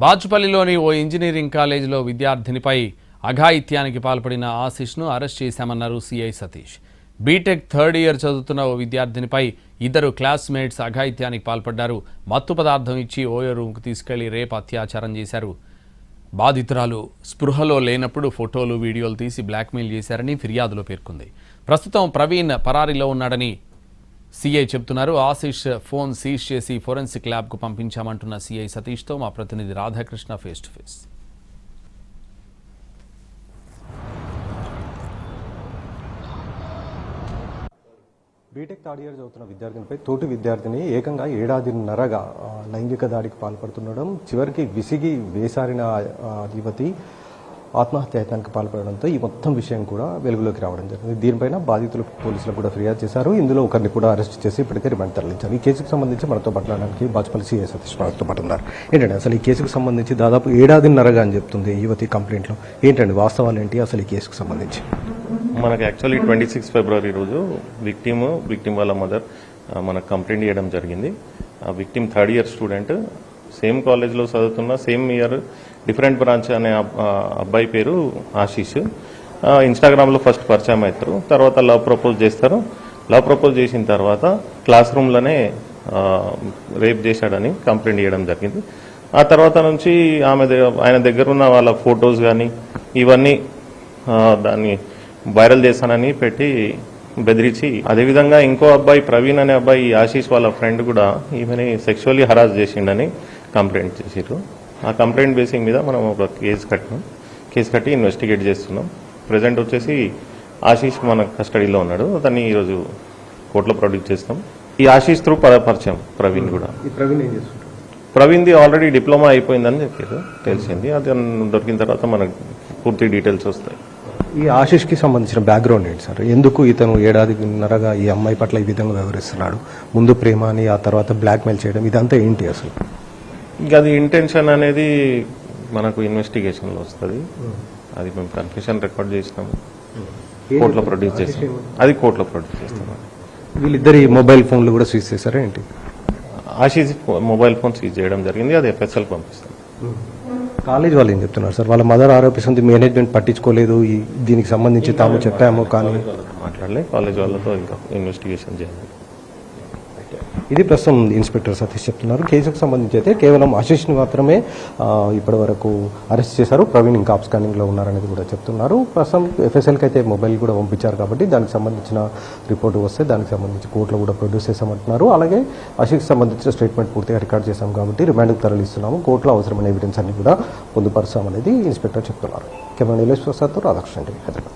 బాచుపల్లిలోని ఓ engineering కాలేజీలో విద్యార్థినిపై అఘాయిత్యానికి పాల్పడిన ఆశిష్ను అరెస్ట్ చేశామన్నారు CI Satish. B Tech third year చదువుతున్న ఓ విద్యార్థినిపై ఇద్దరు క్లాస్మేట్స్ అఘాయిత్యానికి పాల్పడ్డారు. మత్తు పదార్థం ఇచ్చి ఓయో రూమ్కు తీసుకెళ్లి రేప్ అత్యాచారం చేశారు. బాధితురాలు స్పృహలో లేనప్పుడు ఫోటోలు వీడియోలు తీసి బ్లాక్మెయిల్ చేశారని ఫిర్యాదులో పేర్కొంది. ప్రస్తుతం ప్రవీణ్ పరారీలో ఉన్నాడని సీఐ చెబుతున్నారు. ఆశిష్ ఫోన్ సీజ్ చేసి ఫోరెన్సిక్ ల్యాబ్కు పంపించామంటున్న సీఐ సతీష్తో మా ప్రతినిధి Radhakrishna face to face. B Tech third year చదువుతున్న విద్యార్థినిపై తోటి విద్యార్థిని ఏకంగా ఏడాదిన్నరగా లైంగిక దాడికి పాల్పడుతుండడం, చివరికి విసిగి వేసారిన యువతి ఆత్మహత్యాయత్నానికి పాల్పడడంతో ఈ మొత్తం విషయం కూడా వెలుగులోకి రావడం జరిగింది. దీనిపైన బాధితులు పోలీసులకు కూడా ఫిర్యాదు చేశారు. ఇందులో ఒకరిని కూడా అరెస్ట్ చేసి ఇప్పటికే రిమాండ్ తరలించారు. ఈ కేసుకు సంబంధించి మనతో మాట్లాడడానికి బాచుపల్లి సీఐ సతీష్ మనతో పాటు ఉన్నారు. ఏంటంటే అసలు ఈ కేసుకు సంబంధించి దాదాపు ఏడాదిన్నరగా అని చెప్తుంది యువతి కంప్లైంట్లో. ఏంటండి వాస్తవాలు ఏంటి అసలు ఈ కేసుకు సంబంధించి? మనకు యాక్చువల్లీ 26 ఫిబ్రవరి రోజు విక్టిమ్ వాళ్ళ మదర్ మనకు కంప్లైంట్ చేయడం జరిగింది. Victim third year student, same కాలేజ్లో చదువుతున్న, సేమ్ ఇయర్ డిఫరెంట్ బ్రాంచ్ అనే అబ్బాయి పేరు ఆశీష్. ఇన్స్టాగ్రామ్లో ఫస్ట్ పరిచయం అవుతారు, తర్వాత లవ్ ప్రపోజ్ చేస్తారు. లవ్ ప్రపోజ్ చేసిన తర్వాత క్లాస్ రూమ్లోనే రేప్ చేశాడని కంప్లైంట్ చేయడం జరిగింది. ఆ తర్వాత నుంచి ఆయన దగ్గర ఉన్న వాళ్ళ ఫొటోస్ కానీ ఇవన్నీ దాన్ని వైరల్ చేశానని పెట్టి బెదిరించి, అదేవిధంగా ఇంకో అబ్బాయి ప్రవీణ్ అనే అబ్బాయి ఆశీష్ వాళ్ళ ఫ్రెండ్ కూడా ఈమెని సెక్షువల్లీ హరాస్ చేసిండని కంప్లైంట్ చేసిరు. ఆ కంప్లైంట్ బేసింగ్ మీద మనం ఒక కేసు కట్టి ఇన్వెస్టిగేట్ చేస్తున్నాం. ప్రజెంట్ వచ్చేసి ఆశీష్ మన కస్టడీలో ఉన్నాడు. అతన్ని ఈరోజు కోర్టులో ప్రొడ్యూస్ చేస్తాం. ఈ ఆశీష్ త్రూ పరిచయం ప్రవీణ్ కూడా. ప్రవీణ్ది ఆల్రెడీ డిప్లొమా అయిపోయిందని చెప్పారు, తెలిసింది. అది దొరికిన తర్వాత మనకు పూర్తి డీటెయిల్స్ వస్తాయి. ఈ ఆశీష్కి సంబంధించిన బ్యాక్గ్రౌండ్ ఏంటి సార్? ఎందుకు ఇతను ఏడాదిన్నరగా ఈ అమ్మాయి పట్ల ఈ విధంగా వ్యవహరిస్తున్నాడు? ముందు ప్రేమ అని, ఆ తర్వాత బ్లాక్మెయిల్ చేయడం, ఇదంతా ఏంటి అసలు? ఇంకా అది ఇంటెన్షన్ అనేది మనకు ఇన్వెస్టిగేషన్లో వస్తుంది. అది మేము కన్ఫెషన్ రికార్డ్ చేసినాము, కోర్టులో ప్రొడ్యూస్ చేస్తాం. అది కోర్టులో ప్రొడ్యూస్ చేస్తాం. వీళ్ళిద్దరి మొబైల్ ఫోన్లు కూడా సీజ్ చేశారా ఏంటి? ఆశీష్ మొబైల్ ఫోన్ సీజ్ చేయడం జరిగింది. అది FSLకి పంపిస్తాం. కాలేజ్ వాళ్ళు ఏం చెప్తున్నారు సార్? వాళ్ళ మదర్ ఆరోపిస్తుంది మేనేజ్మెంట్ పట్టించుకోలేదు, దీనికి సంబంధించి తాము చెప్పాము కానీ మాట్లాడలే. కాలేజ్ వాళ్ళతో ఇంకా ఇన్వెస్టిగేషన్ చేయాలి. ఇది ప్రస్తుతం ఇన్స్పెక్టర్ సతీష్ చెప్తున్నారు. కేసుకు సంబంధించి అయితే కేవలం ఆశీష్ని మాత్రమే ఇప్పటి వరకు అరెస్ట్ చేశారు. ప్రవీణ్ ఇంకా అబ్స్కాండింగ్లో ఉన్నారనేది కూడా చెప్తున్నారు. ప్రస్తుతం FSLకి అయితే మొబైల్ కూడా పంపించారు కాబట్టి దానికి సంబంధించిన రిపోర్టు వస్తే దానికి సంబంధించి కోర్టులో కూడా ప్రొడ్యూస్ చేశామంటున్నారు. అలాగే ఆశీష్కి సంబంధించిన స్టేట్మెంట్ పూర్తిగా రికార్డ్ చేశాం కాబట్టి రిమాండ్కి తరలిస్తున్నాము. కోర్టులో అవసరమైన ఎవిడెన్స్ అన్ని కూడా పొందుపరుస్తామనేది ఇన్స్పెక్టర్ చెప్తున్నారు. కెమెరా నీలేష్ ప్రసాద్తో రాధాకృష్ణ, హైదరాబాద్.